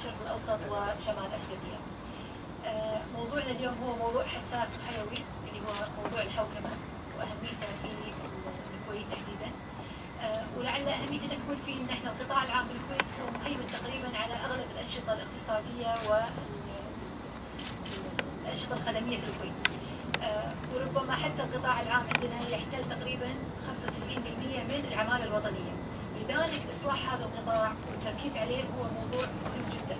الشرق الأوسط وشمال أفريقيا. موضوعنا اليوم هو موضوع حساس وحيوي اللي هو موضوع الحوكمة وأهميته في الكويت تحديدا. ولعل أهميته تكمن في أن احنا القطاع العام بالكويت هو مهيمن تقريبا على أغلب الأنشطة الاقتصادية والأنشطة الخدمية في الكويت. وربما حتى القطاع العام عندنا يحتل تقريبا 95% من العمالة الوطنية. لذلك إصلاح هذا القطاع والتركيز عليه هو موضوع مهم جدا.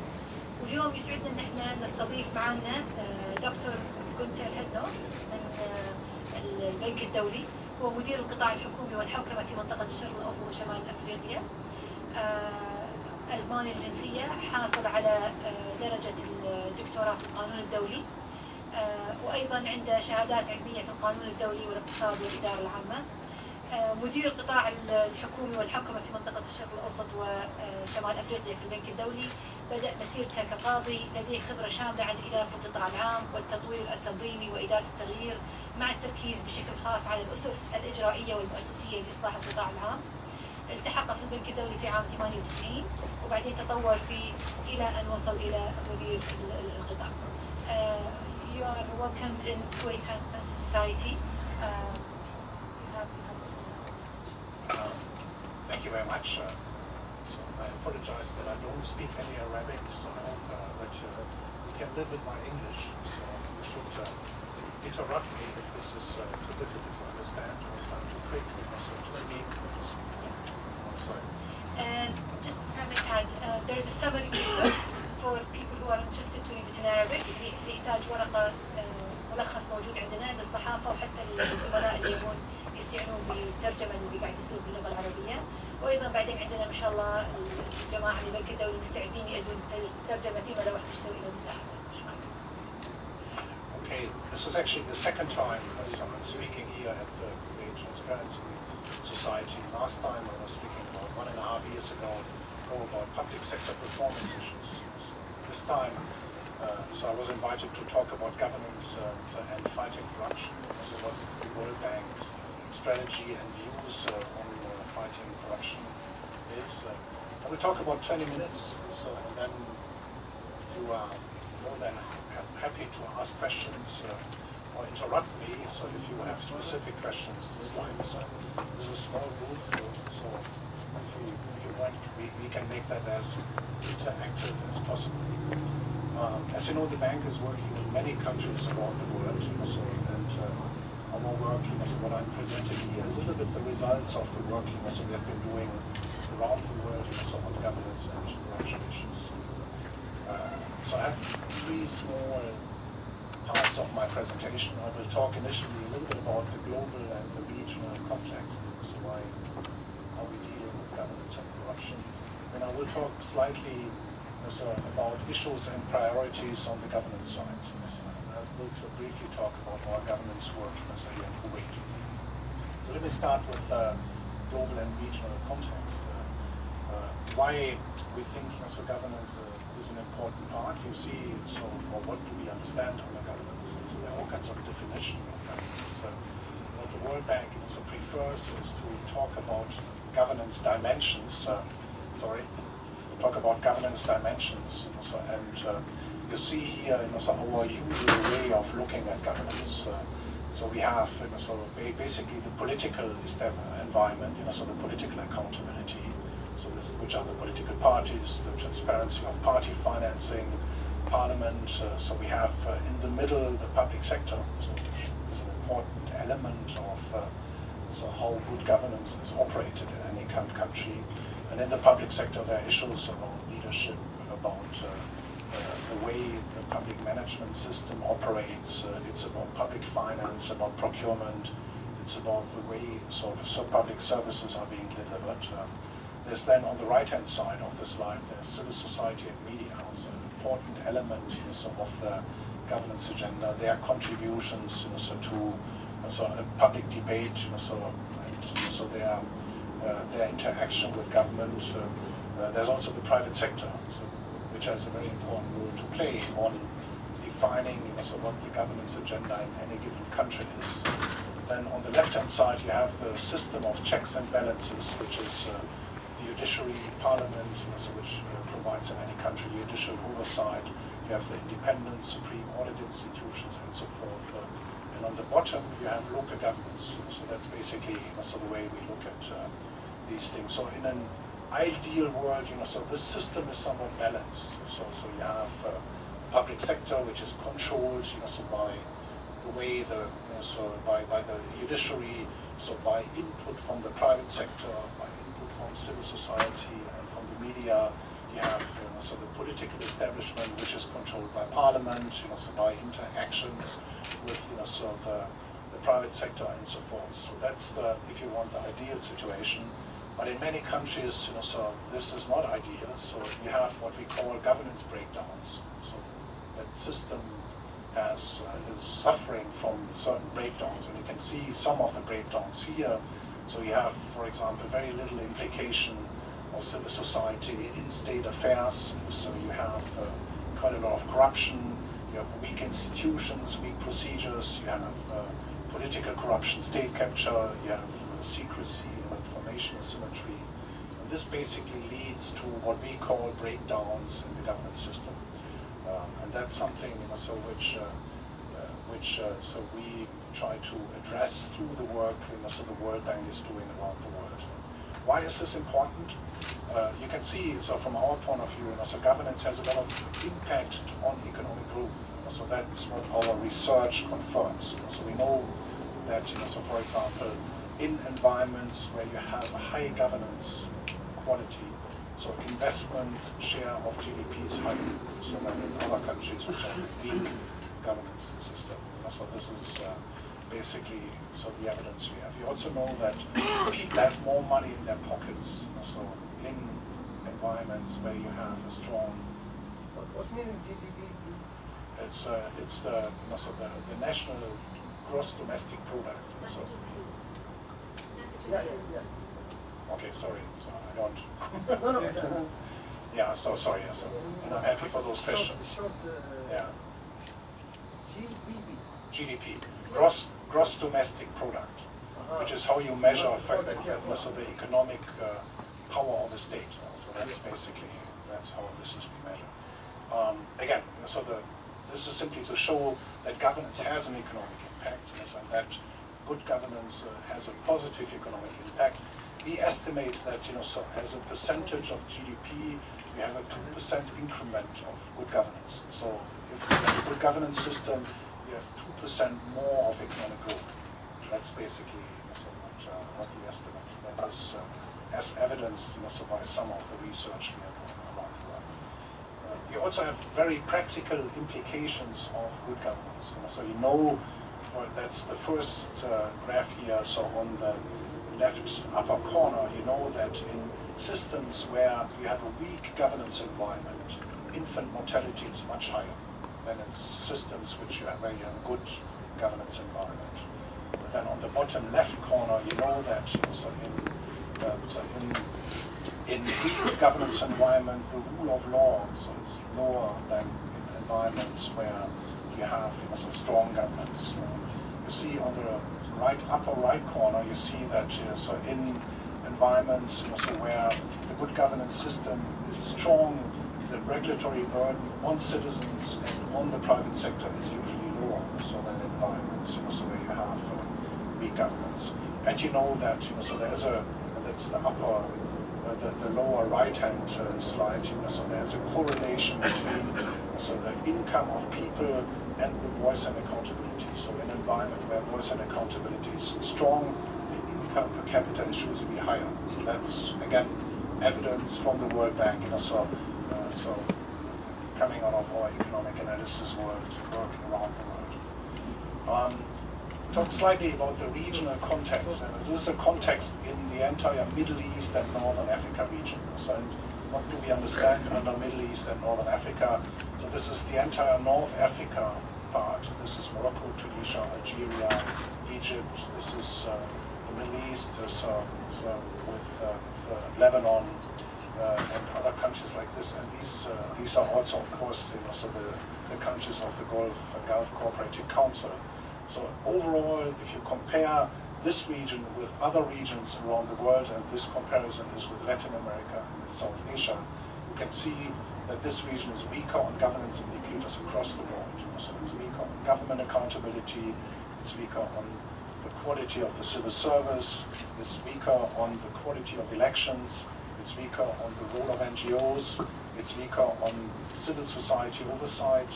واليوم يسعدنا ان احنا نستضيف معنا دكتور هيدنوف من البنك الدولي، هو مدير القطاع الحكومي والحوكمة في منطقة الشرق الأوسط وشمال أفريقيا. ألماني الجنسية، حاصل على درجة الدكتوراه في القانون الدولي، وأيضا عنده شهادات علمية في القانون الدولي والاقتصاد والإدارة العامة. مدير القطاع الحكومي والحوكمة في منطقة الشرق الأوسط وشمال أفريقيا في البنك الدولي. بدأ مسيرته كقاضي، لديه خبرة شاملة عن إدارة القطاع العام والتطوير التنظيمي وإدارة التغيير، مع التركيز بشكل خاص على الأسس الإجرائية والمؤسسية لإصلاح القطاع العام. التحق في البنك الدولي في عام 98 وبعدين تطور إلى أن وصل إلى مدير القطاع. You are welcomed in Kuwait Transparency Society. Thank you very much. So I apologize that I don't speak any Arabic, so I hope that you can live with my English. So you should interrupt me if this is too difficult to understand or if I'm too quick so to speak. I'm sorry. Just if I may add, there is a summary video for people who are interested to read it in Arabic. اللي يحتاج ورقة ملخص موجود عندنا للصحافة وحتى للزملاء اللي يبون يستعنوا بالترجمة اللي قاعد يصير باللغة العربية. وأيضا بعدين عندنا ما شاء الله الجماعة من البنك الدولي مستعدين يأدون الترجمة فيما لو احتجتوا إلى المساعدة. Okay, this is actually the second time I'm speaking here at the Kuwait Transparency Society. Last time I was speaking about 1.5 years ago about public sector performance issues. So this time, so I was invited to talk about governance and fighting corruption. So what is the World Bank's strategy and views on fighting corruption is. I will talk about 20 minutes, so and then you are more than happy to ask questions or interrupt me. So if you have specific questions to slides, this is a small group, so if you want, we can make that as interactive as possible. As you know, the bank is working in many countries around the world, so, and our work, so what I'm presenting here is a little bit the results of the work so we have been doing around the world so on governance and corruption issues. So I have three small parts of my presentation. I will talk initially a little bit about the global and the regional context, so why are we dealing with governance and corruption. Then I will talk slightly about issues and priorities on the governance side. I will briefly talk about our governance work here in Kuwait. So let me start with global and regional context. Why we think governance is an important part. You see, so or what do we understand under governance? So there are all kinds of definitions of governance. What the World Bank prefers is to talk about governance dimensions. Talk about governance dimensions. And you see here our usual way of looking at governance. So we have basically the political environment, so the political accountability. So which are the political parties, the transparency of party financing, parliament. So we have in the middle the public sector, which is an important element of how good governance is operated in any country. And in the public sector there are issues about leadership, about the way the public management system operates. It's about public finance, about procurement. It's about the way so public services are being delivered. There's then on the right-hand side of the slide, there's civil society and media, so an important element of the governance agenda. Their contributions to a public debate, their interaction with government. There's also the private sector, which has a very important role to play on defining what the governance agenda in any given country is. Then on the left-hand side, you have the system of checks and balances, which is the judiciary, parliament, so which provides in any country judicial oversight. You have the independent supreme audit institutions and so forth. And on the bottom, you have local governments. So that's basically so the way we look at these things. So in an ideal world, so this system is somewhat balanced. So you have public sector, which is controlled, so by the way by the judiciary, so by input from the private sector, by input from civil society and from the media. You have so the political establishment, which is controlled by parliament, so by interactions with so the private sector and so forth. So that's the, if you want, the ideal situation. But in many countries, so this is not ideal. So you have what we call governance breakdowns. So that system is suffering from certain breakdowns, and you can see some of the breakdowns here. So you have, for example, very little implication of civil society in state affairs. So you have quite a lot of corruption, you have weak institutions, weak procedures, you have political corruption, state capture, you have secrecy, information asymmetry. And this basically leads to what we call breakdowns in the governance system. And that's something so which we try to address through the work so the World Bank is doing around the world. Why is this important? You can see, so from our point of view, so governance has a lot of impact on economic growth. So that's what our research confirms. So we know that, so for example, in environments where you have a high governance quality, so investment share of GDP is higher, so than in other countries which have a weak governance system. So this is basically so the evidence we have. We also know that people have more money in their pockets. So in environments where you have a strong. What's meaning GDP, please? It's the the national gross domestic product. So, Yeah. okay, sorry. So I don't. No. Yeah. So sorry. So, and I'm happy for those questions. Yeah. GDP, gross domestic product, which is how you measure so the economic power of the state. So that's basically how this is being measured. Again, so this is simply to show that governance has an economic impact, and that good governance has a positive economic impact. We estimate that so as a percentage of GDP, we have a 2% increment of good governance. So if we have a good governance system, we have 2% more of economic growth. That's basically what we estimate. That is as evidenced so by some of the research we have done around the world. You also have very practical implications of good governance. So that's the first graph here. So on the left upper corner, you know that in systems where you have a weak governance environment, infant mortality is much higher than in systems where you have a good governance environment. But then on the bottom left corner, you know that in weak governance environment, the rule of law is lower than in environments where you have strong governance. You see on the upper right corner, you see that in environments where the good governance system is strong, the regulatory burden on citizens and on the private sector is usually lower, so than environments where you have weak governance. And you know that that's the upper, the lower right-hand slide. So there's a correlation between the income of people and the voice and accountability. So in an environment where voice and accountability is strong, the income per capita is usually higher. So that's again evidence from the World Bank. So coming out of our economic analysis work around the world. Talk slightly about the regional context. And this is a context in the entire Middle East and Northern Africa region. So, and what do we understand under Middle East and Northern Africa? So this is the entire North Africa part. This is Morocco, Tunisia, Algeria, Egypt. This is the Middle East, with Lebanon and other countries like this. And these are also, of course, the countries of the Gulf Cooperative Council. So overall, if you compare this region with other regions around the world, and this comparison is with Latin America and with South Asia, you can see that this region is weaker on governance indicators across the board. So it's weaker on government accountability, it's weaker on the quality of the civil service, it's weaker on the quality of elections, it's weaker on the role of NGOs, it's weaker on civil society oversight,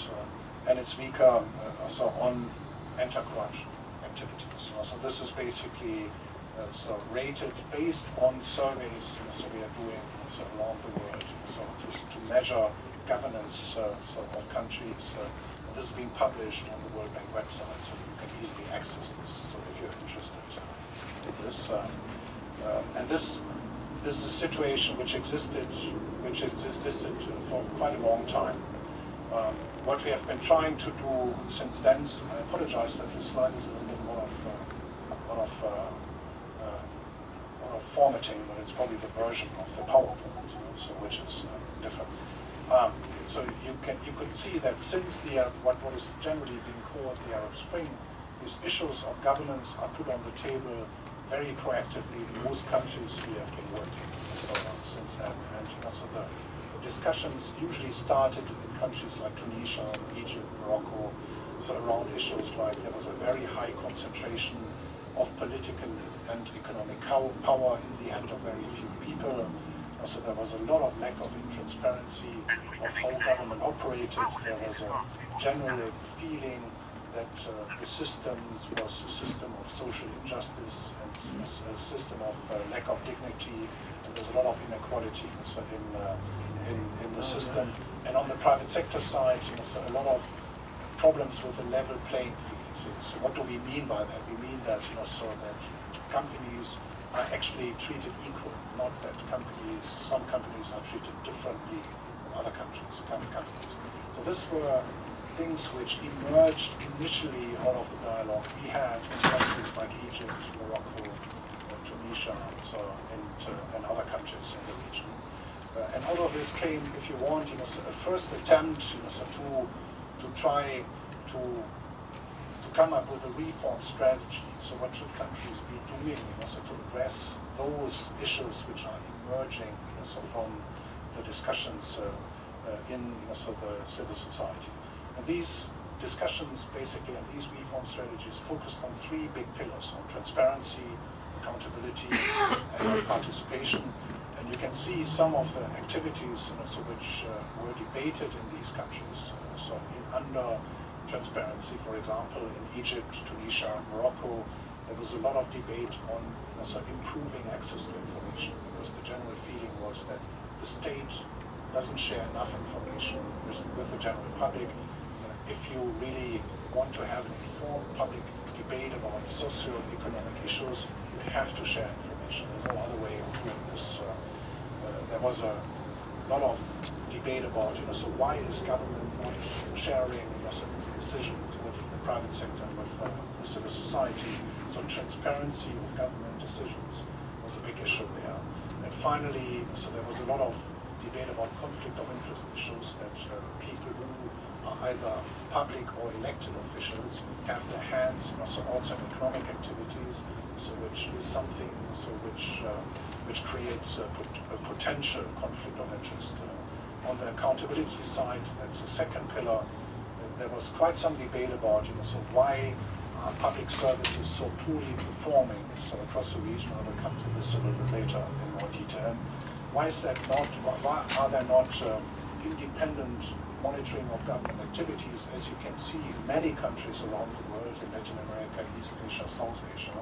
and it's weaker also on anti-corruption activities. So this is basically so rated based on surveys so we are doing around the world so to measure governance of countries. This is being published on the World Bank website, so you can easily access this. So if you're interested in this, and this is a situation which existed for quite a long time. What we have been trying to do since then, I apologize that this slide is a little bit more of formatting, but it's probably the version of the PowerPoint, so which is different. So you could see that since the what is generally being called the Arab Spring, these issues of governance are put on the table very proactively in most countries we have been working since then. And so the discussions usually started in countries like Tunisia, Egypt, Morocco, so around issues like there was a very high concentration of political and economic power in the hand of very few people. So there was a lot of lack of transparency of how government operated. There was a general feeling that the system was a system of social injustice and a system of lack of dignity. And there's a lot of inequality in the system. And on the private sector side, so a lot of problems with the level playing field. So what do we mean by that? We mean that so that companies are actually treated equal, not that some companies are treated differently from other companies. So these were things which emerged initially out of the dialogue we had in countries like Egypt, Morocco, Tunisia, and other countries in the region. And out of this came, if you want, a first attempt to try to come up with a reform strategy. So what should countries be doing to address those issues which are emerging from the discussions in the civil society. And these discussions basically and these reform strategies focused on three big pillars: on transparency, accountability, and participation. And you can see some of the activities which were debated in these countries. Under transparency, for example, in Egypt, Tunisia, Morocco, there was a lot of debate on improving access to information, because the general feeling was that the state doesn't share enough information with the general public. If you really want to have an informed public debate about socio-economic issues, you have to share information. There's no other way of doing this. There was a lot of debate about, so why is government not sharing its decisions with the private sector, with the civil society? So transparency of government decisions was a big issue there. And finally, there was a lot of debate about conflict of interest issues, that people who are either public or elected officials have their hands outside economic activities, which is something which creates a potential conflict of interest. On the accountability side, that's the second pillar. There was quite some debate about why are public services so poorly performing across the region. I will come to this a little bit later in more detail. Why is that not? Why are there not independent monitoring of government activities, as you can see in many countries around the world, in Latin America, East Asia, South Asia?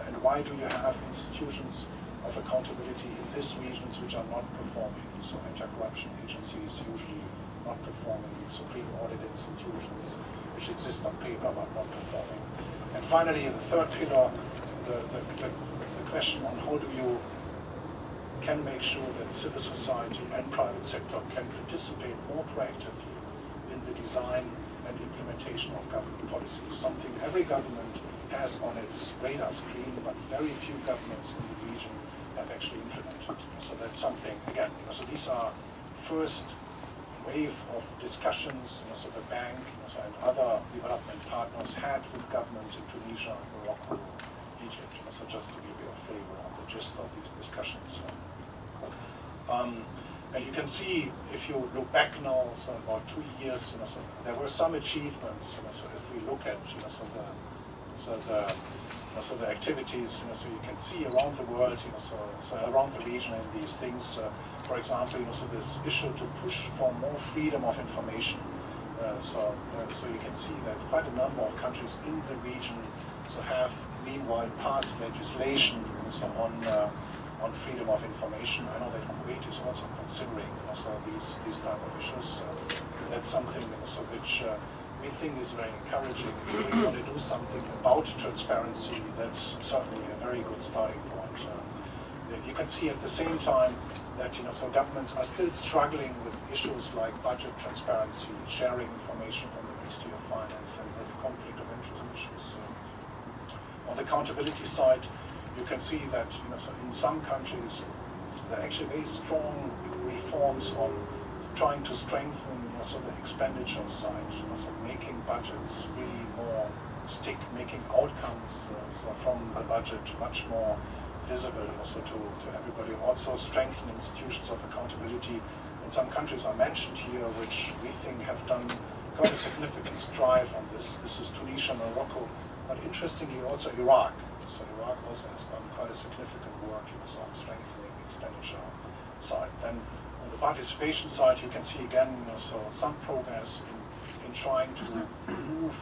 And why do you have institutions of accountability in these regions which are not performing? So anti-corruption agencies usually not performing, supreme audit institutions which exist on paper but not performing. And finally, the third pillar, the question on how do you can make sure that civil society and private sector can participate more proactively in the design and implementation of government policies, something every government has on its radar screen, but very few governments in the region have actually implemented. So that's something, again, so these are first wave of discussions, so the bank and other development partners had with governments in Tunisia, Morocco, Egypt. So just to give you a flavor of the gist of these discussions. And you can see, if you look back now, so about 2 years, so there were some achievements. So if we look at, so the activities, so you can see around the world, so around the region in these things. For example, so this issue to push for more freedom of information. So you can see that quite a number of countries in the region so have meanwhile passed legislation so on freedom of information. I know that Kuwait is also considering so these type of issues. That's something so which we think is very encouraging. If we want to do something about transparency, that's certainly a very good starting point. You can see at the same time that so governments are still struggling with issues like budget transparency, sharing information from the Ministry of Finance, and with conflict of interest issues. On the accountability side, you can see that so in some countries there are actually very strong reforms on trying to strengthen so the expenditure side, so making budgets really more stick, making outcomes so from the budget much more visible also to everybody, also strengthen institutions of accountability. And some countries are mentioned here which we think have done quite a significant strive on this. This is Tunisia, Morocco, but interestingly also Iraq. So Iraq also has done quite a significant work on strengthening the expenditure side. Then on the participation side, you can see again so some progress in trying to move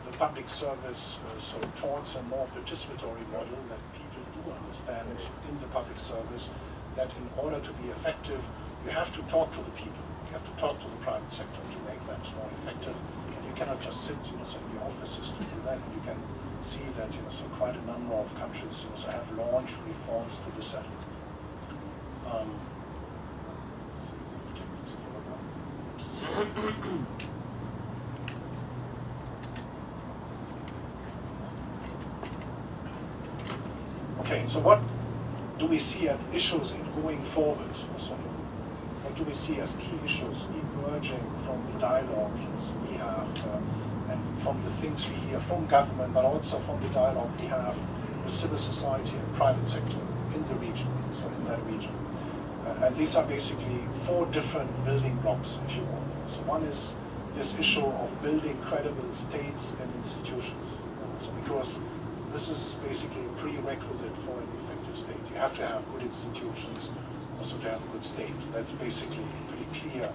the public service so towards a more participatory model that people do understand in the public service, that in order to be effective, you have to talk to the people, you have to talk to the private sector to make that more effective, and you cannot just sit so in your offices to do that. And you can see that so quite a number of countries so have launched reforms to this end. Okay, so what do we see as issues in going forward? So what do we see as key issues emerging from the dialogue we have and from the things we hear from government, but also from the dialogue we have with civil society and private sector in the region, so in that region. And these are basically 4 different building blocks, if you want. So one is this issue of building credible states and institutions. So because this is basically a prerequisite for an effective state. You have to have good institutions also to have a good state. That's basically pretty clear.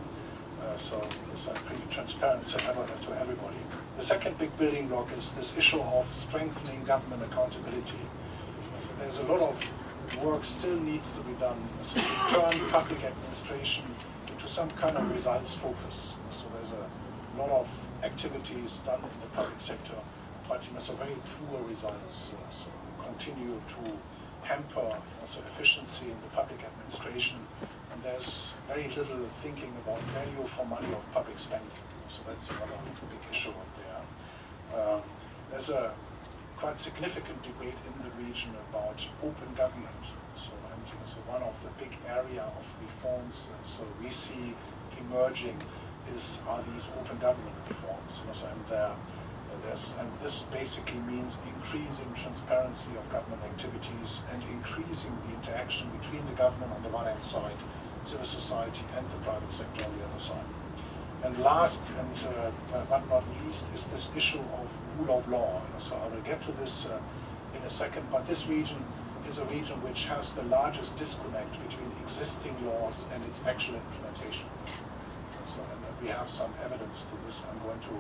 So it's pretty transparent to everybody. The second big building block is this issue of strengthening government accountability. So there's a lot of work still needs to be done. So to turn public administration into some kind of results focus. So there's a lot of activities done in the public sector, but so very poor results. So continue to hamper also efficiency in the public administration, and there's very little thinking about value for money of public spending. So that's another big issue there. There's a quite significant debate in the region about open government. So one of the big area of reforms so we see emerging are these open government reforms. And this basically means increasing transparency of government activities and increasing the interaction between the government on the one hand side, civil society, and the private sector on the other side. And last, but not least, is this issue of rule of law. So I will get to this in a second, but this region is a region which has the largest disconnect between existing laws and its actual implementation. So, and we have some evidence to this I'm going to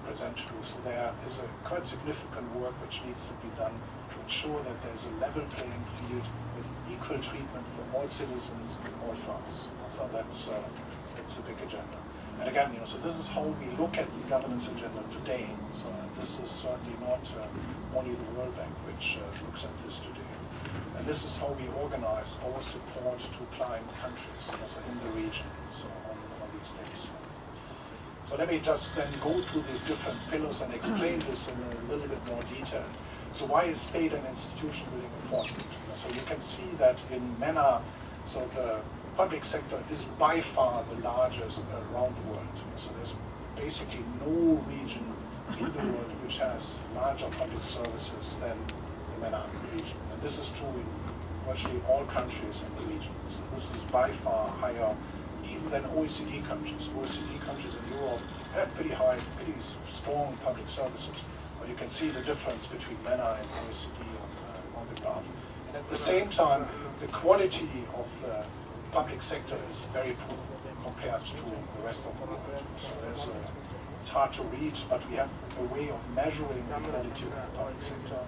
present to you. So there is a quite significant work which needs to be done to ensure that there's a level playing field with equal treatment for all citizens in all fronts. So that's a big agenda. And again, so this is how we look at the governance agenda today. So this is certainly not only the World Bank which looks at this today. And this is how we organize our support to client countries in the region, so on these things. So let me just then go through these different pillars and explain this in a little bit more detail. So why is state and institution building important? So you can see that in MENA, so the public sector is by far the largest around the world. So there's basically no region in the world which has larger public services than the MENA region. And this is true in virtually all countries in the region. So this is by far higher even than OECD countries. OECD countries in Europe have pretty high, pretty strong public services. But you can see the difference between MENA and OECD on the graph. And at the same time, the quality of the public sector is very poor compared to the rest of the world. So it's hard to reach, but we have a way of measuring the quality of the public sector.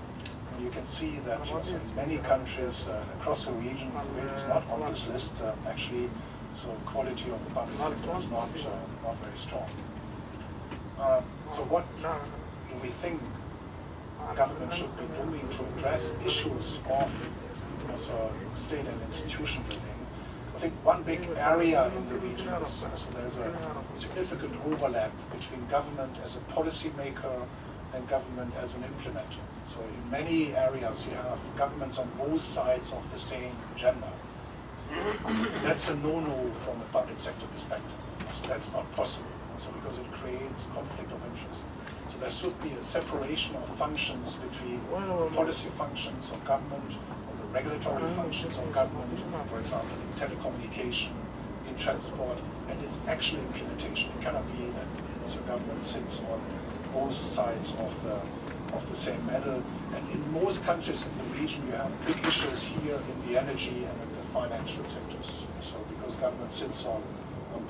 And you can see that in many countries across the region, it's not on this list actually, so quality of the public sector is not very strong. So what do we think government should be doing to address issues of state and institution building? I think one big area in the region is so there's a significant overlap between government as a policy maker and government as an implementer. So in many areas you have governments on both sides of the same agenda. That's a no-no from a public sector perspective. So that's not possible. So because it creates conflict of interest. So there should be a separation of functions between policy functions of government, or the regulatory functions of government, for example, in telecommunication, in transport, and its actual implementation. It cannot be that the government sits on both sides of the same medal. And in most countries in the region, you have big issues here in the energy and in the financial sectors. So because government sits on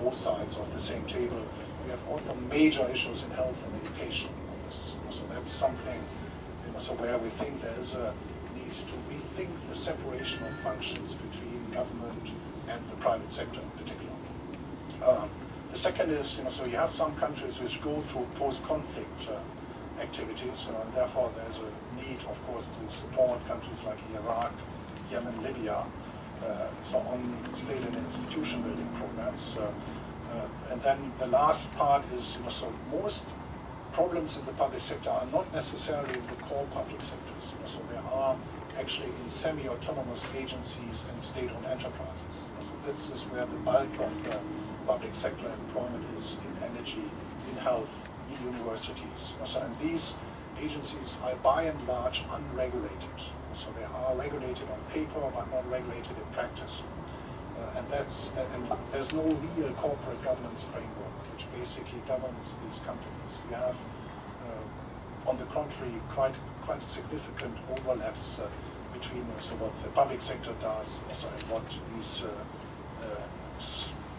both sides of the same table, we have also major issues in health and education on this. So that's something so where we think there is a need to rethink the separation of functions between government and the private sector in particular. The second is, so you have some countries which go through post-conflict activities, and therefore there's a need, of course, to support countries like Iraq, Yemen, Libya, so on state and institution building programs. And then the last part is, so most problems in the public sector are not necessarily in the core public sectors. So there are actually in semi-autonomous agencies and state-owned enterprises. So this is where the bulk of the public sector employment is, in energy, in health, in universities. So and these agencies are by and large unregulated. So they are regulated on paper but not regulated in practice. And there's no real corporate governance framework which basically governs these companies. You have, on the contrary, quite significant overlaps between what the public sector does and what these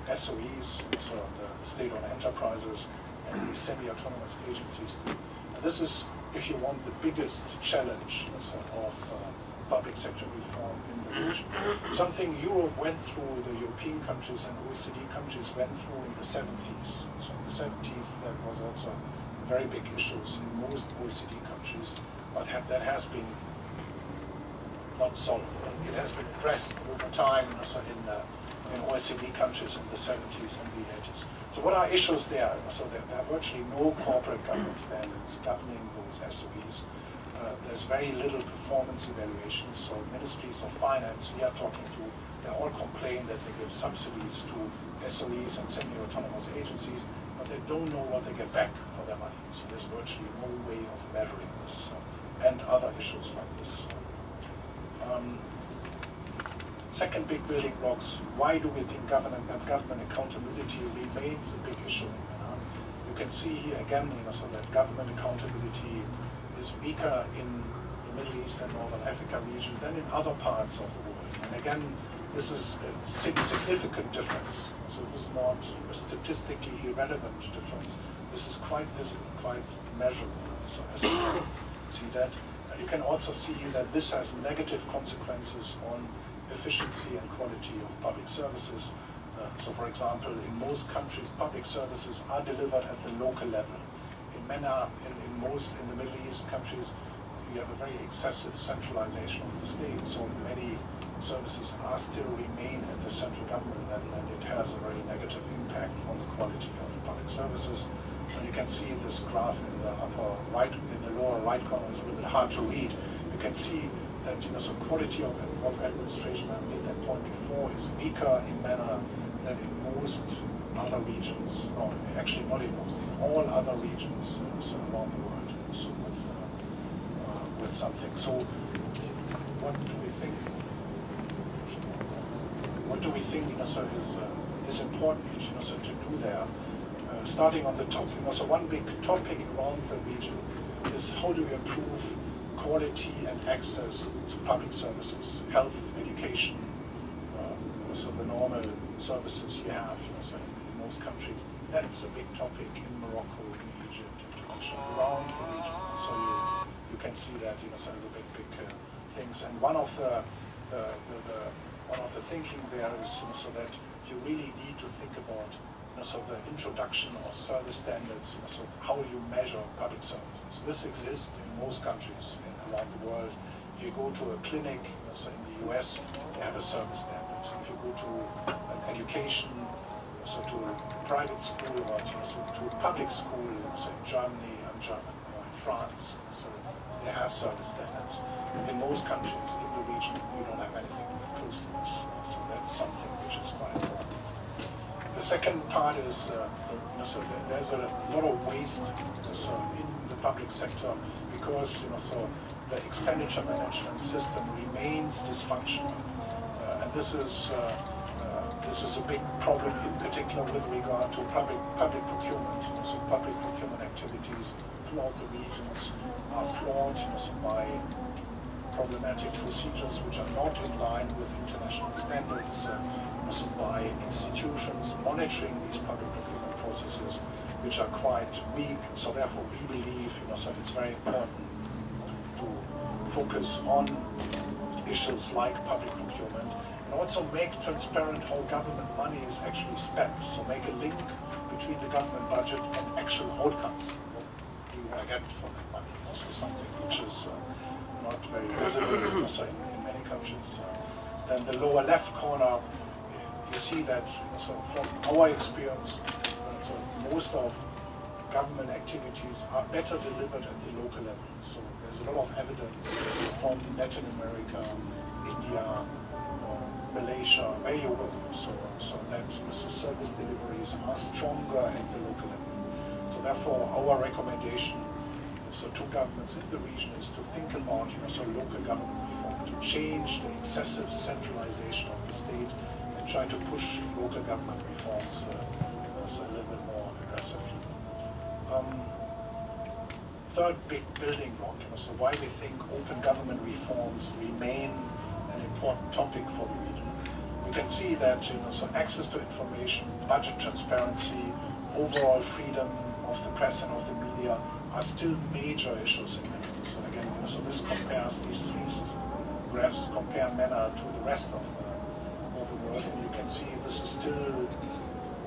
SOEs, so the state-owned enterprises, and these semi-autonomous agencies do. And this is, if you want, the biggest challenge of public sector reform in the region. Something Europe went through, the European countries and OECD countries went through in the 70s. So in the 70s, that was also very big issues in most OECD countries, but that has been not solved. It has been addressed over time also in OECD countries in the 70s and the 80s. So what are issues there? So there are virtually no corporate governance standards governing those SOEs. There's very little performance evaluations. So ministries of finance we are talking to, they all complain that they give subsidies to SOEs and semi-autonomous agencies, but they don't know what they get back for their money. So there's virtually no way of measuring this and other issues like this. Second big building blocks, why do we think government accountability remains a big issue? You can see here again, so that government accountability is weaker in the Middle East and Northern Africa region than in other parts of the world. And again, this is a significant difference. So this is not a statistically irrelevant difference. This is quite visible, quite measurable. So as you can see that. And you can also see that this has negative consequences on efficiency and quality of public services. So for example, in most countries, public services are delivered at the local level. In MENA, in the Middle East countries, you have a very excessive centralization of the state. So many services are still remain at the central government level, and it has a very negative impact on the quality of the public services. And you can see this graph in the upper right, in the lower right corner is a little bit hard to read. You can see that so quality of administration, I made that point before, is weaker in MENA than in most other regions, or actually not in most, in all other regions around the world, so with something. So what do we think? What do we think, is important, to do there? Starting on the top, so one big topic around the region is how do we improve quality and access to public services, health, education, so the normal services you have, in most countries. That's a big topic in Morocco, in Egypt, in Tunisia, around the region. So you can see that, so there's a big things. And one of the thinking there is so that you really need to think about so the introduction of service standards, so how you measure public services. This exists in most countries around the world. If you go to a clinic, so in the US, they have a service standard. If you go to an education, so to a private school, or to a public school, so in Germany, I'm German, or in France, so they have service standards. In most countries in the region, we don't have anything close to this. So that's something which is quite important. The second part is, so there's a lot of waste in the public sector because, so the expenditure management system remains dysfunctional. And this is a big problem in particular with regard to public procurement. So public procurement activities throughout the regions are flawed by problematic procedures which are not in line with international standards, by institutions monitoring these public procurement processes which are quite weak. So therefore we believe so it's very important to focus on issues like public procurement and also make transparent how government money is actually spent. So make a link between the government budget and actual outcomes. What do you want to get for that money? Also something which is not very visible also in many countries. Then the lower left corner, you see that so from our experience, so most of government activities are better delivered at the local level. So there's a lot of evidence from Latin America, India, Malaysia, where you go, so that service deliveries are stronger at the local level. So therefore, our recommendation to governments in the region is to think about local government reform, to change the excessive centralization of the state and try to push local government reforms a little bit more aggressively. Third big building block, so why we think open government reforms remain an important topic for the region. We can see that so access to information, budget transparency, overall freedom of the press and of the media are still major issues in the region. So again, so this compares these three graphs compare MENA to the rest of the world, and you can see this is still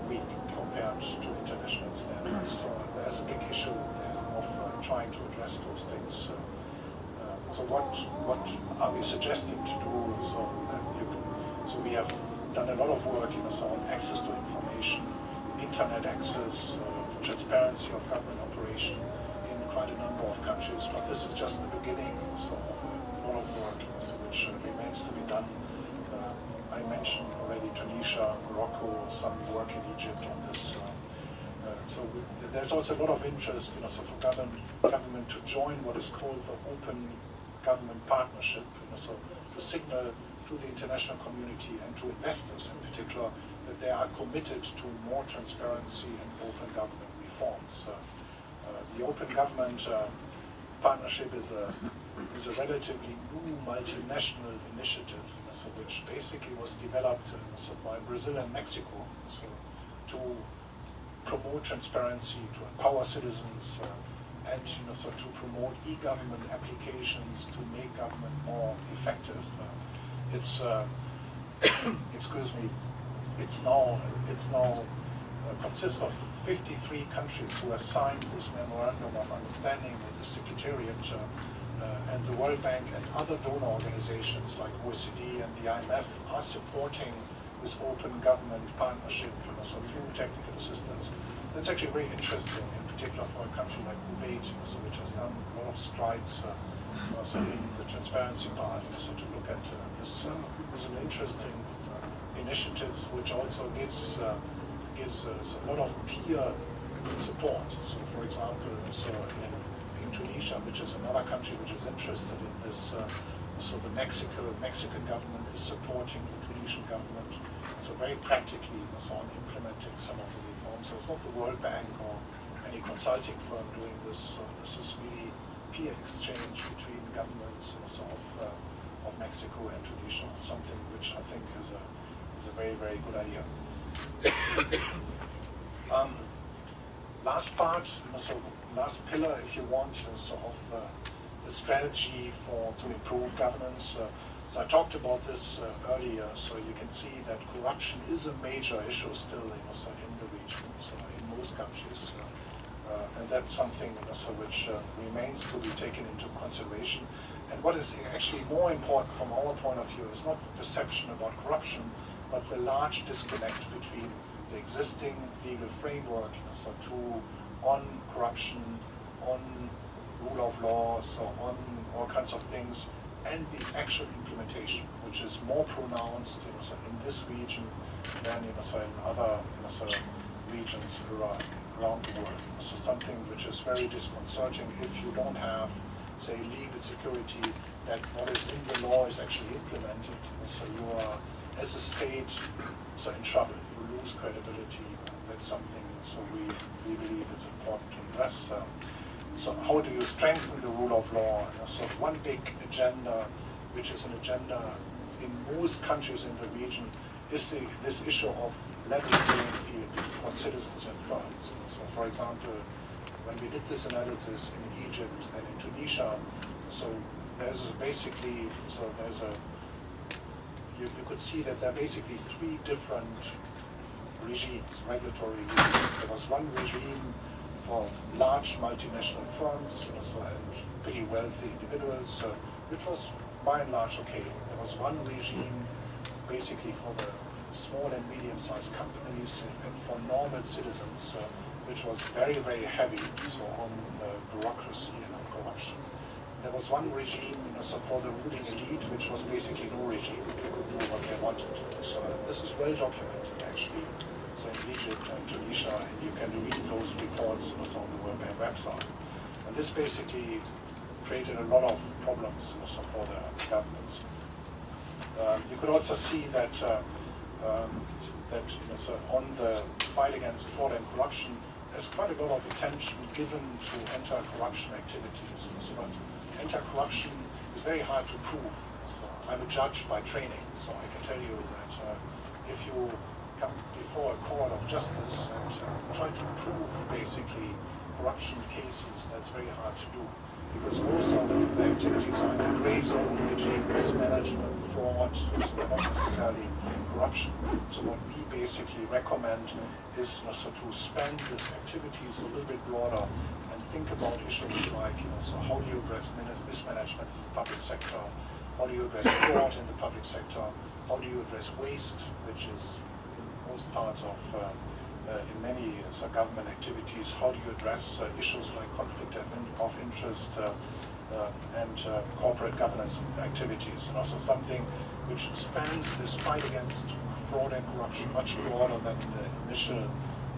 weak compared to international standards. So there's a big issue there of trying to address those things. So what are we suggesting to do? So we have done a lot of work on access to information, internet access, transparency of government operation in quite a number of countries. But this is just the beginning of a lot of work which remains to be done. I mentioned already Tunisia, Morocco, some work in Egypt on this. There's also a lot of interest for government to join what is called the Open Government Partnership, so to signal to the international community and to investors in particular that they are committed to more transparency and open government reforms. The Open Government Partnership is a relatively new multinational initiative, which basically was developed by Brazil and Mexico, to promote transparency, to empower citizens, and to promote e-government applications to make government more effective. It's excuse me. It's now consists of 53 countries who have signed this memorandum of understanding with the Secretariat and the World Bank and other donor organizations like OECD and the IMF are supporting this open government partnership, so through technical assistance. That's actually very interesting, in particular for a country like Kuwait, which has done a lot of strides in the transparency part. So to look at this is an interesting initiative, which also gives a lot of peer support. So, for example, in in Tunisia, which is another country which is interested in this. So the Mexican government is supporting the Tunisian government. So very practically, on implementing some of the reforms. So it's not the World Bank or any consulting firm doing this. So this is really peer exchange between governments of Mexico and Tunisia. Something which I think is a very, very good idea. Last part, last pillar, if you want, the strategy to improve governance. So I talked about this earlier. So you can see that corruption is a major issue still in the region, in most countries, and that's something which remains to be taken into consideration. And what is actually more important from our point of view is not the perception about corruption, but the large disconnect between the existing legal framework on corruption, on rule of law, so on all kinds of things, and the actual implementation, which is more pronounced in this region than in other regions around the world. So something which is very disconcerting if you don't have, say, legal security that what is in the law is actually implemented. So you are, as a state, in trouble. You lose credibility. That's something we believe is important to address. So how do you strengthen the rule of law? So one big agenda, which is an agenda in most countries in the region, is this issue of level playing field for citizens and firms. So for example, when we did this analysis in Egypt and in Tunisia, so there's basically, you could see that there are basically three different regimes, regulatory regimes. There was one regime for large multinational firms and pretty wealthy individuals, which was by and large okay. There was one regime basically for the small and medium-sized companies and for normal citizens, which was very, very heavy on bureaucracy and on corruption. There was one regime for the ruling elite, which was basically no regime. They could do what they wanted. So this is well documented actually. So in Egypt and Tunisia, and you can read those reports on the World Bank website. And this basically created a lot of problems for the governments. You could also see that on the fight against fraud and corruption, there's quite a lot of attention given to anti-corruption activities. But anti-corruption is very hard to prove. So I'm a judge by training, so I can tell you that if you come before a court of justice and try to prove basically corruption cases, that's very hard to do. Because most of the activities are in the gray zone between mismanagement, fraud, so not necessarily corruption. So what we basically recommend is to spend these activities a little bit broader and think about issues like, so how do you address mismanagement in the public sector? How do you address fraud in the public sector? How do you address waste, which is in most parts of in many government activities? How do you address issues like conflict of interest and corporate governance activities? And also something which spans this fight against fraud and corruption much broader than the initial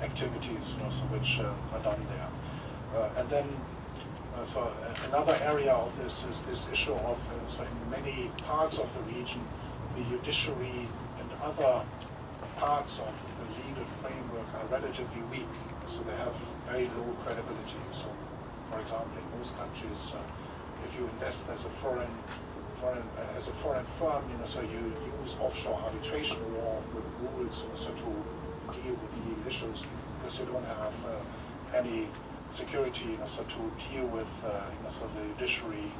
activities which are done there. And then another area of this is this issue of in many parts of the region, the judiciary and other parts of the legal framework are relatively weak, so they have very low credibility. So, for example, in most countries, if you invest as a foreign firm, so you use offshore arbitration law with rules to deal with legal issues, because you don't have any security to deal with the judiciary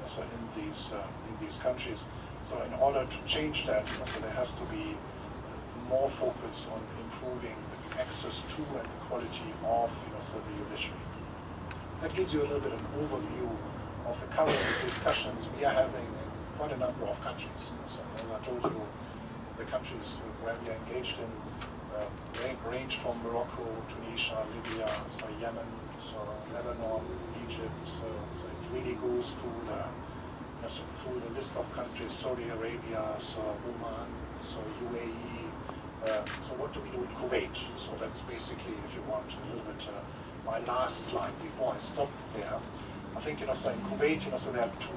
in these countries. So in order to change that, there has to be more focus on improving the access to and the quality of the judiciary. That gives you a little bit of an overview of the current discussions we are having in quite a number of countries. So as I told you, the countries where we are engaged in range from Morocco, Tunisia, Libya, Yemen, Lebanon, Egypt. So it really goes through the list of countries: Saudi Arabia, Oman, UAE. So what do we do in Kuwait? So that's basically, if you want, a little bit my last slide before I stop there. I think, so in Kuwait, so there are two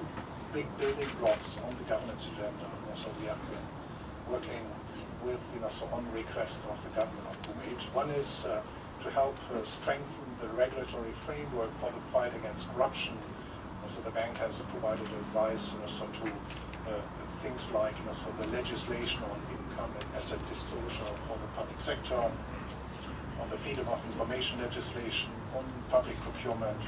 big building blocks on the government's agenda. So we have been working with, so on request of the government of Kuwait. One is to help strengthen the regulatory framework for the fight against corruption. So the bank has provided advice, so to things like, so the legislation on income and asset disclosure for the public sector, on the freedom of information legislation, on public procurement,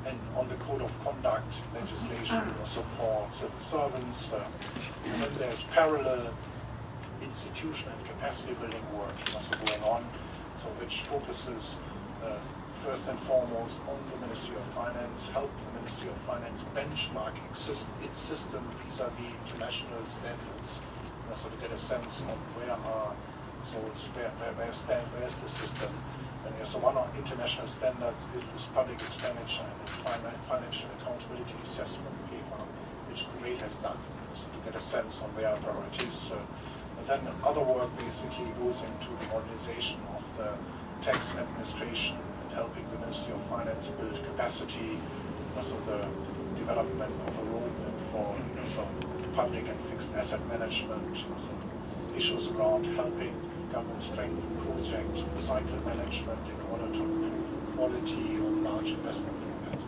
and on the code of conduct legislation, also for civil servants. And then there's parallel institution and capacity building work also going on, so which focuses first and foremost on the Ministry of Finance, help the Ministry of Finance benchmark its system vis-a-vis international standards, so to get a sense on where is the system. And so one of international standards is this public expenditure and financial accountability assessment paper, which Kuwait has done, so to get a sense on where our priorities. And then other work basically goes into the modernization of the tax administration, helping the Ministry of Finance build capacity, also the development of a roadmap for public and fixed asset management, also issues around helping government strengthen project cycle management in order to improve the quality of large investment programs.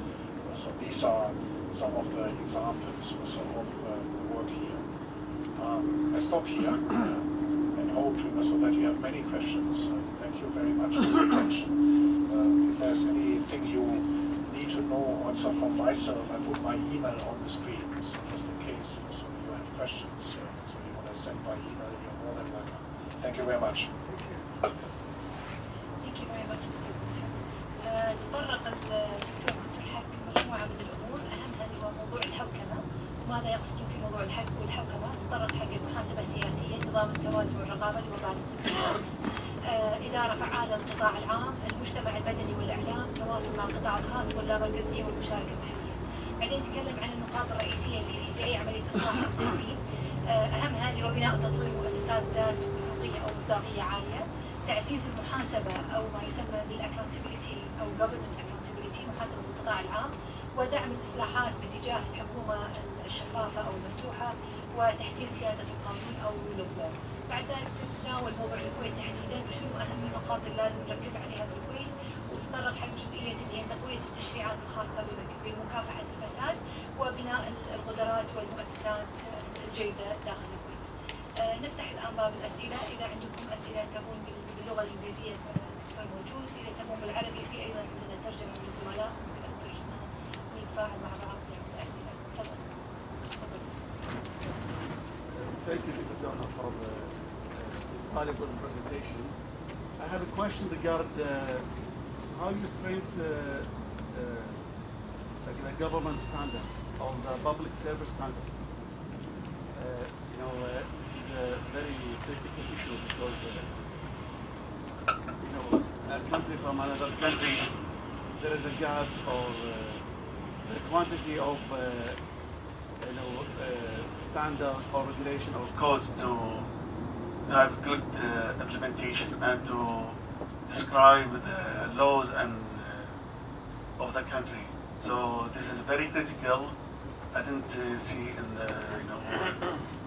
So these are some of the examples of the work here. I stop here and hope so that you have many questions. Thank you very much for your attention. If there's anything you need to know also from myself, I put my email on the screen, so just in case so you have questions, so you want to send by email, you're more than welcome. Thank you very much. Thank you very much, Mr. Mufti. تطرق الدكتور حق مجموعة من الأمور أهمها اللي هو موضوع الحوكمة وماذا يقصدون في موضوع والحوكمة. تطرق حق المحاسبة السياسية، نظام التوازن والرقابة اللي هو بالانس تشيكس، إدارة فعالة للقطاع العام، المجتمع المدني والإعلام، تواصل مع القطاع الخاص واللامركزية والمشاركة المحلية. بعدين نتكلم عن النقاط الرئيسية لأي عملية إصلاح وتحسين، أهمها اللي هو بناء وتطوير مؤسسات ذات وثوقية أو مصداقية عالية، تعزيز المحاسبة أو ما يسمى بالأكاونتبيليتي أو government accountability، محاسبة القطاع العام، ودعم الإصلاحات باتجاه الحكومة الشفافة أو المفتوحة، وتحسين سيادة القانون أو rule of law. بعد ذلك تتناول موضوع الكويت تحديدا وشنو أهم النقاط اللي لازم نركز عليها بالكويت، وتطرق حق جزئية اللي هي تقوية التشريعات الخاصة بمكافحة الفساد وبناء القدرات والمؤسسات الجيدة داخل الكويت. نفتح الآن باب الأسئلة، إذا عندكم أسئلة تبون باللغة الإنجليزية الدكتور موجود، إذا تبون بالعربي في أيضا عندنا ترجمة من الزملاء ممكن أن نترجمها ونتفاعل مع بعض في الأسئلة. تفضل. Thank you, Dr. for the valuable presentation. I have a question regarding how you strengthen like the government standard or the public service standard. This is a very critical issue because a country from another country, there is a gap or the quantity of standard or regulation or codes to have good implementation and to describe the laws and of the country. So this is very critical. I didn't see in the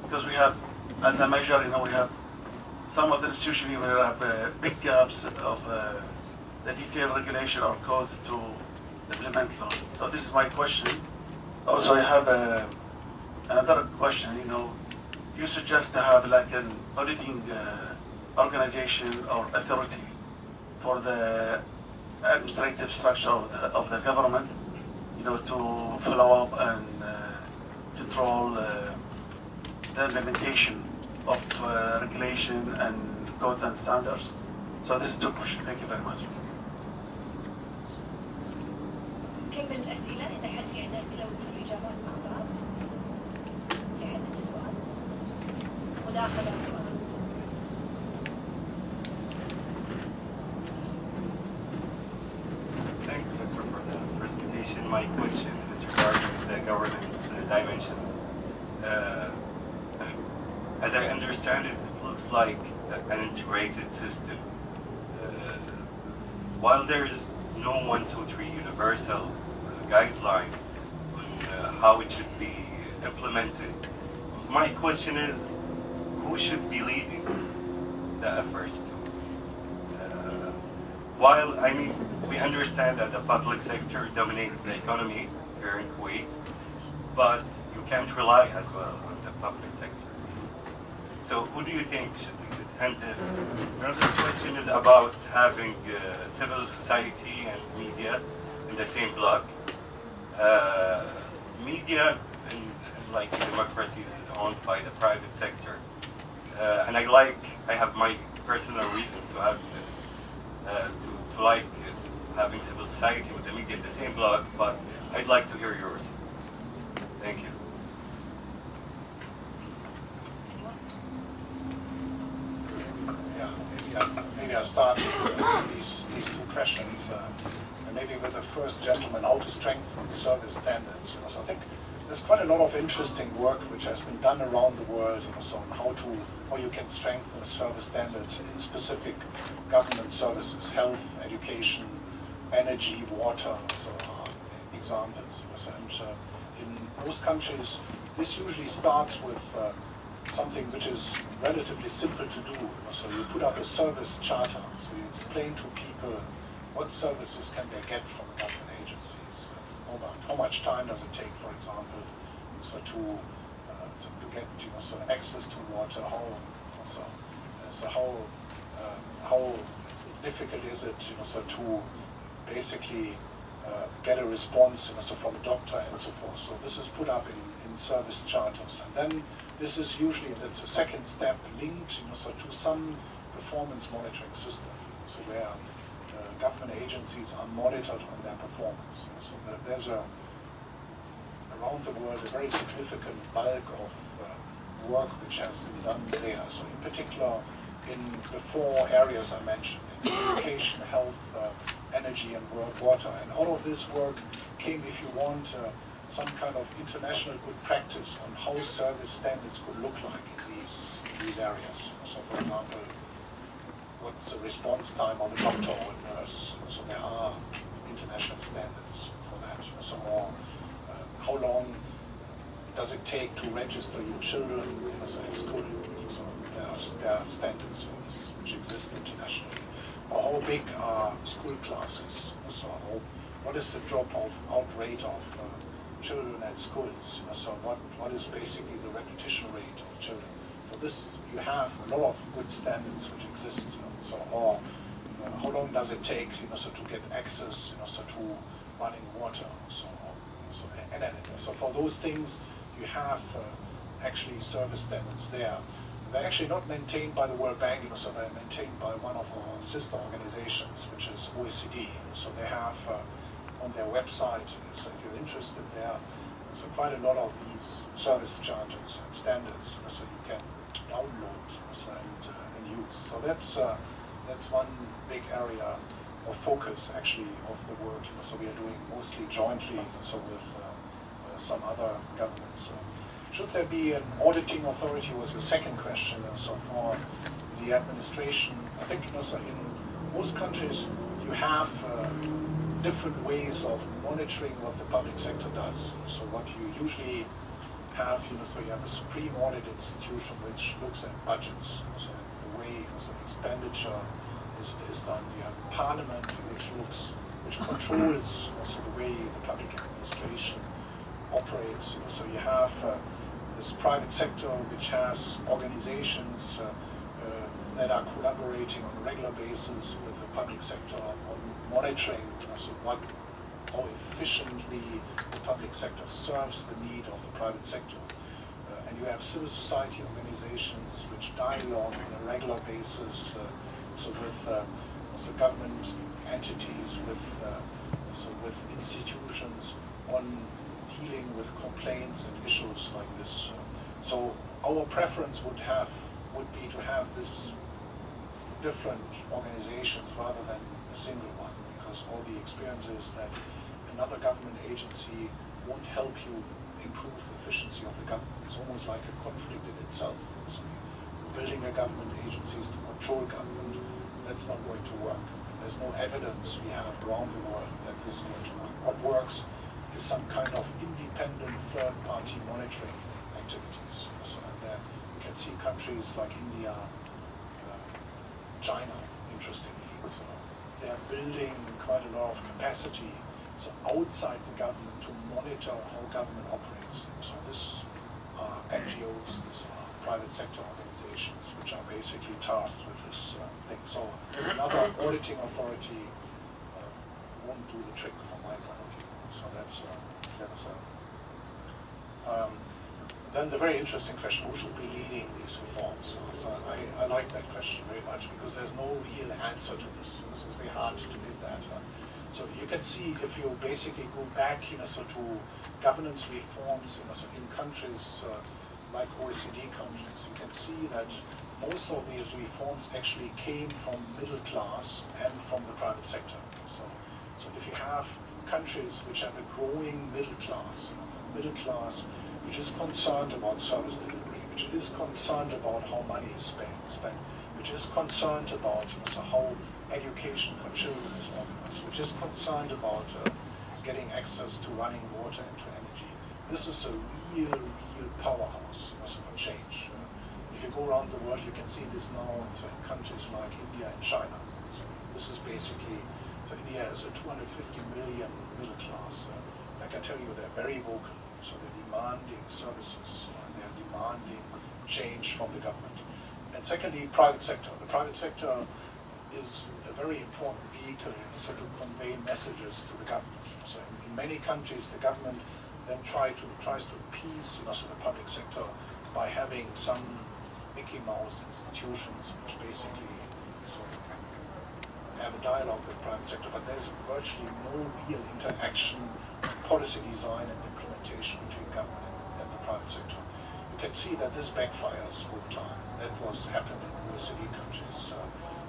because we have as a measure we have some of the institutions we have big gaps of the detailed regulation or codes to implement law. So this is my question. Also I have another question. You suggest to have like an auditing organization or authority for the administrative structure of the government, to follow up and control the implementation of regulation and codes and standards. So this is two questions. Thank you very much. نكمل الأسئلة، إذا حد في عنده أسئلة ونصير إجابات مع بعض. في حد عنده سؤال؟ مداخلة سؤال. Thank you, Doctor, for the presentation. My question is regarding the governance dimensions. As I understand it, it looks like an integrated system. While there is no 1, 2, 3 universal guidelines on how it should be implemented. My question is, who should be leading the efforts to? While, I mean, we understand that the public sector dominates the economy here in Kuwait, but you can't rely as well on the public sector. So who do you think should be it? And another question is about having civil society and media in the same block. Media in like democracies is owned by the private sector. And I have my personal reasons to have to like having civil society with the media in the same block, but I'd like to hear yours. Thank you. Yeah, maybe I'll start with these two questions, and maybe with the first gentleman, how to strengthen service standards. So I think there's quite a lot of interesting work which has been done around the world, so on how you can strengthen service standards in specific government services, health, education, energy, water, so examples. And in most countries, this usually starts with something which is relatively simple to do. So you put up a service charter, so you explain to people what services can they get from government agencies. How much time does it take, for example, so to get access to water? How difficult is it, to basically get a response, from a doctor and so forth. So this is put up in service charters, and then this is usually, that's a second step, linked, to some performance monitoring system, so where government agencies are monitored on their performance. So there's around the world a very significant bulk of work which has been done there. So in particular, in the four areas I mentioned, in education, health, energy, and water. And all of this work came, if you want, some kind of international good practice on how service standards could look like in these areas. So for example, what's the response time of a doctor or a nurse? So there are international standards for that. So more, how long does it take to register your children at school? So there are standards for this which exist internationally. Or how big are school classes? So what is the out rate of children at schools? So what is basically the repetition rate of children? For this, you have a lot of good standards which exist. Or how long does it take, to get access, to running water? So for those things, you have actually service standards there. They're actually not maintained by the World Bank, so they're maintained by one of our sister organizations, which is OECD. So they have on their website, so if you're interested there, there's quite a lot of these service charters and standards, so you can download and use. So that's one big area of focus actually of the work. So we are doing mostly jointly, so with some other governments. Should there be an auditing authority was the second question. So for the administration, I think so in most countries you have different ways of monitoring what the public sector does. So what you usually have, so you have a supreme audit institution which looks at budgets, so the way expenditure is done. You have Parliament which controls also the way the public administration operates. So you have this private sector which has organizations that are collaborating on a regular basis with the public sector on monitoring how efficiently the public sector serves the need of the private sector. And you have civil society organizations which dialogue on a regular basis, with government entities, with institutions on dealing with complaints and issues like this. So our preference would be to have this different organizations rather than a single one, because all the experience is that another government agency won't help you improve the efficiency of the government. It's almost like a conflict in itself. So you're building a government agencies to control government. That's not going to work. There's no evidence we have around the world that this is going to work. What works is some kind of independent third-party monitoring activities. So there you can see countries like India, China, interestingly. So they are building quite a lot of capacity so outside the government to monitor how government operates. So this are NGOs, these are private sector organizations which are basically tasked with this thing. So another auditing authority won't do the trick from my point of view. So then the very interesting question, who should be leading these reforms? So I like that question very much because there's no real answer to this. This is very hard to give that. So you can see if you basically go back so to governance reforms so in countries like OECD countries, you can see that most of these reforms actually came from middle class and from the private sector. So if you have countries which have a growing middle class, which is concerned about service delivery, which is concerned about how money is spent, which is concerned about so how education for children is organized, which is concerned about getting access to running water and to energy. This is a real powerhouse for change. If you go around the world, you can see this now in countries like India and China. So this is basically, so India has a 250 million middle class. I can tell you they're very vocal. So they're demanding services, and they're demanding change from the government. And secondly, private sector. The private sector is a very important vehicle so to convey messages to the government. So in many countries, the government then tries to appease so the public sector by having some Mickey Mouse institutions which basically have a dialogue with the private sector, but there's virtually no real interaction, policy design and implementation between government and the private sector. You can see that this backfires over time. That was happened in OECD countries.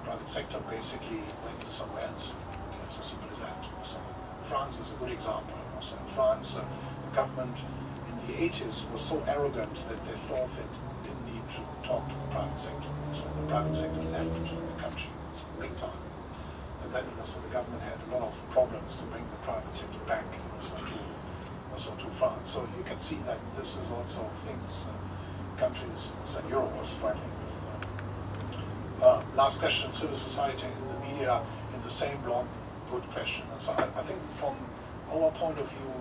Private sector basically went somewhere else. It's as simple as that. So France is a good example. So in France, the government in the 80s was so arrogant that they thought they didn't need to talk to the private sector. So the private sector left the country, so big time. And then so the government had a lot of problems to bring the private sector back to France. So you can see that this is also things countries that Europe was struggling with. Last question, civil society and the media in the same block, good question. So I think from our point of view,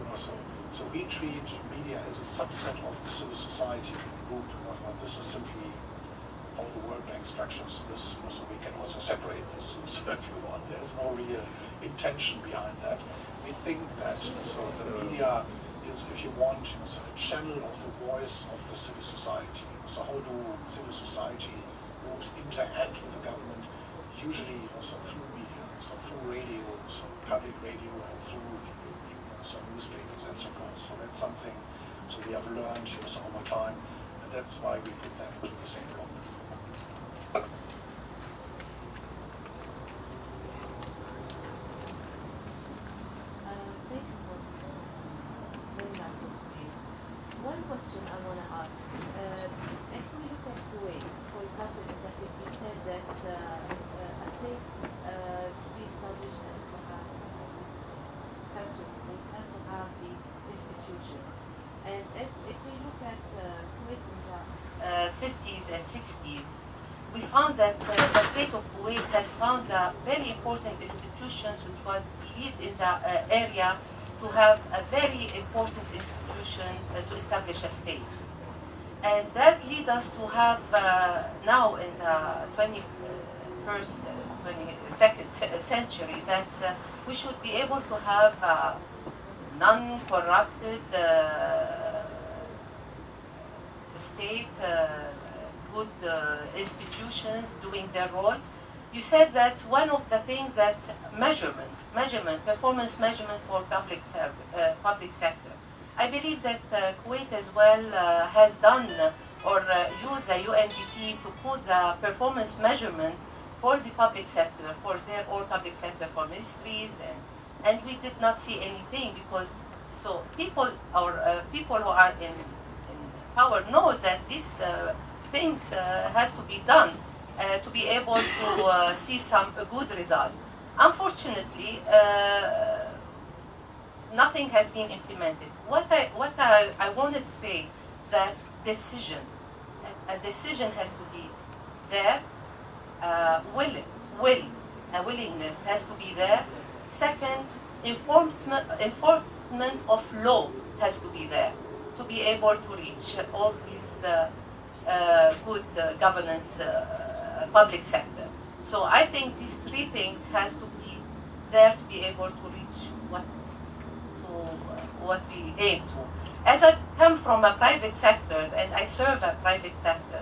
so we treat media as a subset of the civil society group. This is simply how the World Bank structures this, so we can also separate this. So if you want, there's no real intention behind that. We think that so the media is, if you want, so a channel of the voice of the civil society. So how do civil society groups interact with the government? Usually also through media, so through radio, so public radio, and through some newspapers and so forth. So that's something so we have learned so over time, and that's why we put that into the same block. One question I want to ask, if we look at Kuwait, for example, in the book you said that a state to be established and to have structure, it has to have the institutions. And if we look at Kuwait in the 50s and 60s, we found that the state of Kuwait has found the very important institutions which was lead in the area to have a very important institution to establish a state. And that leads us to have now in the 21st, 22nd century that we should be able to have non-corrupted state, good institutions doing their role. You said that one of the things that's measurement, performance measurement for public sector. I believe that Kuwait as well has done or used the UNDP to put the performance measurement for the public sector, for their own public sector, for ministries, and we did not see anything because so people who are in power knows that these things has to be done to be able to see some good result. Unfortunately, nothing nothing has been implemented. What I wanted to say, that a decision has to be there, a willingness has to be there. Second, enforcement of law has to be there to be able to reach all these good governance public sector. So I think these three things has to be there to be able to reach what we aim to. As I come from a private sector and I serve a private sector,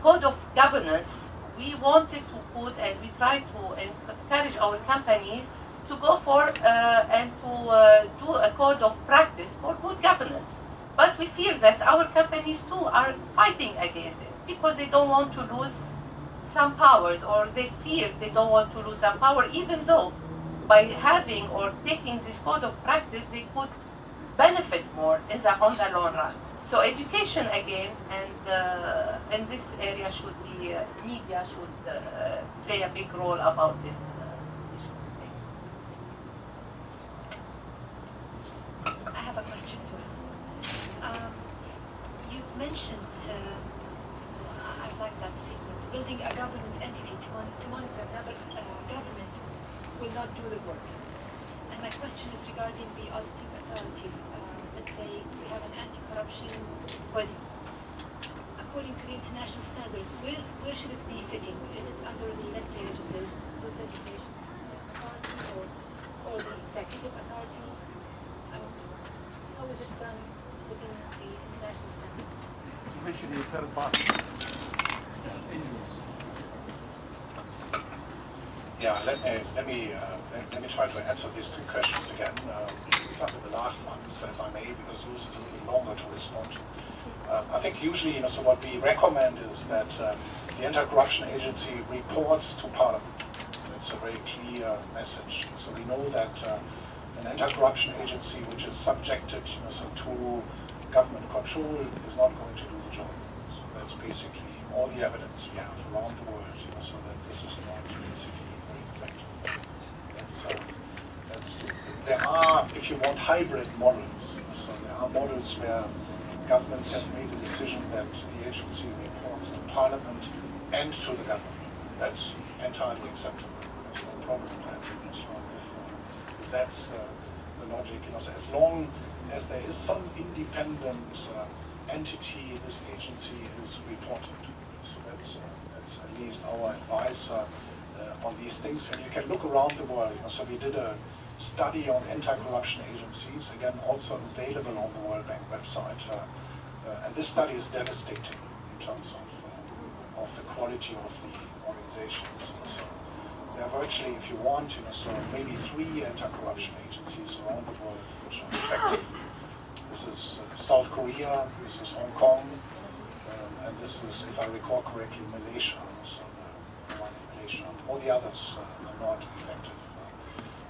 code of governance, we wanted to put and we try to encourage our companies to go for and to do a code of practice for good governance. But we fear that our companies too are fighting against it because they don't want to lose some powers, or they fear they don't want to lose some power, even though by having or taking this code of practice they could benefit more on the long run. So education again, and in this area should be media should play a big role about this issue. I have a question as well. You've mentioned, I like that statement, building a governance entity to monitor another government will not do the work. And my question is regarding the auditing authority. Let's say we have an anti-corruption body. According to the international standards, where should it be fitting? Is it under the, let's say, legislation authority or the executive authority? How is it done within the international standards? You mentioned the third party. Yeah, let me try to answer these two questions again. Start with the last one, so if I may, because yours is a little longer to respond to. I think usually, so what we recommend is that the Anti-Corruption Agency reports to Parliament. It's a very clear message. So we know that an anti-corruption agency which is subjected to government control is not going to do the job. So that's basically all the evidence we have around the world, so that this is not basically very effective. There are, if you want, hybrid models. So there are models where governments have made a decision that the agency reports to Parliament and to the government. That's entirely acceptable. There's no problem with that. So if that's the logic, so as long as there is some independent entity this agency is reporting to. So that's at least our advice on these things. And you can look around the world. So we did a study on anti-corruption agencies, again also available on the World Bank website. And this study is devastating in terms of the quality of the organizations. So there are virtually, if you want, so maybe 3 anti-corruption agencies around the world which are effective. This is South Korea, this is Hong Kong, and this is, if I recall correctly, Malaysia. So the one in Malaysia. All the others are not effective.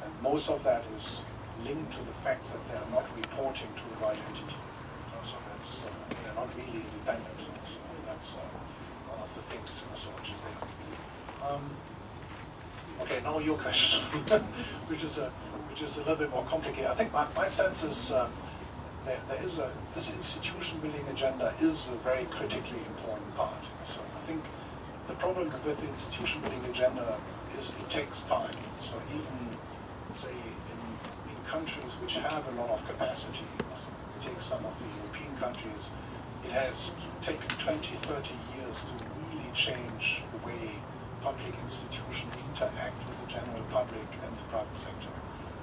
And most of that is linked to the fact that they are not reporting to the right entity. So that's, they're not really independent. So that's one of the things which is there. Okay, now your question, which is a little bit more complicated. I think my sense is this institution building agenda is a very critically important part. So I think the problem with the institution building agenda is it takes time. So even, say, in countries which have a lot of capacity, so take some of the European countries, it has taken 20, 30 years to really change the way public institutions interact with the general public and the private sector.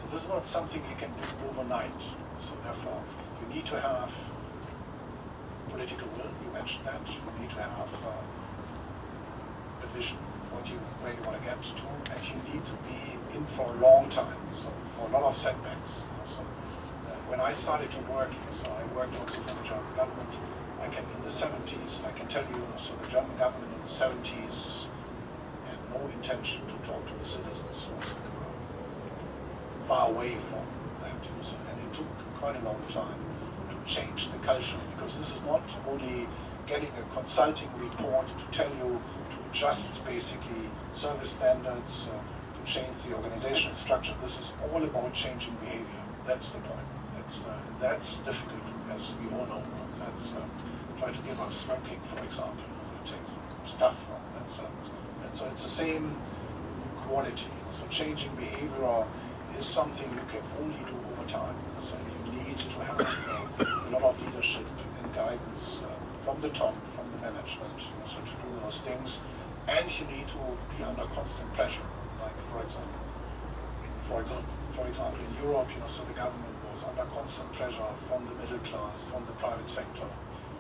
So this is not something you can do overnight. So therefore, you need to have political will, you mentioned that. You need to have a vision, where you want to get to, and you need to be in for a long time, so for a lot of setbacks. So when I started to work, so I worked also for the German government, in the 70s, I can tell you, so the German government in the 70s had no intention to talk to the citizens. So they were far away from that. So, and it took quite a long time to change the culture, because this is not only getting a consulting report to tell you to adjust basically service standards, to change the organizational structure. This is all about changing behavior. That's the point. That's difficult, as we all know. That's try to give up smoking, for example. You take stuff from that sense. And so it's the same quality. So changing behavior is something you can only do over time. So you need to have a lot of leadership and guidance from the top, from the management, so to do those things. And you need to be under constant pressure. Like for example, in Europe, so the government was under constant pressure from the middle class, from the private sector,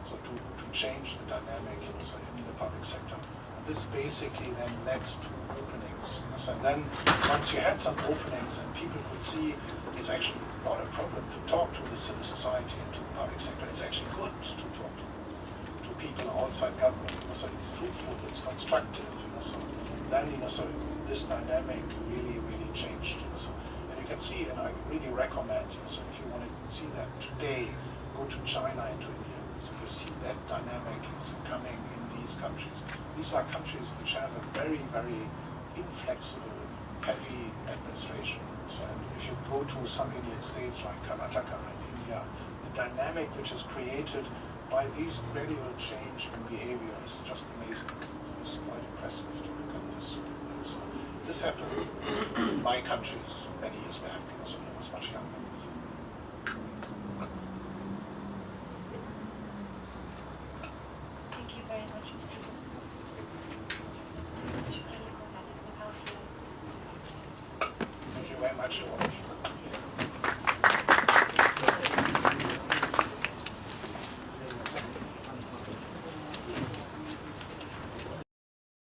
so to change the dynamic, so in the public sector. And this basically then led to openings. So and then once you had some openings and people could see it's actually not a problem to talk to the civil society and to the public sector. It's actually good to talk to people outside government. So it's fruitful, it's constructive. So then so this dynamic really changed. So, and you can see, and I really recommend so if you want to see that today, go to China and to India. So you see that dynamic coming in these countries. These are countries which have a very inflexible, heavy administration. So and if you go to some Indian states like Karnataka in India, the dynamic which is created by these gradual change in behavior is just amazing. It's quite impressive to look at this. This happened in my countries many years back, so when I was much younger. Thank you very much, Mr. شكرا لكم. يعطيكم العافية. Thank you very much to all of you.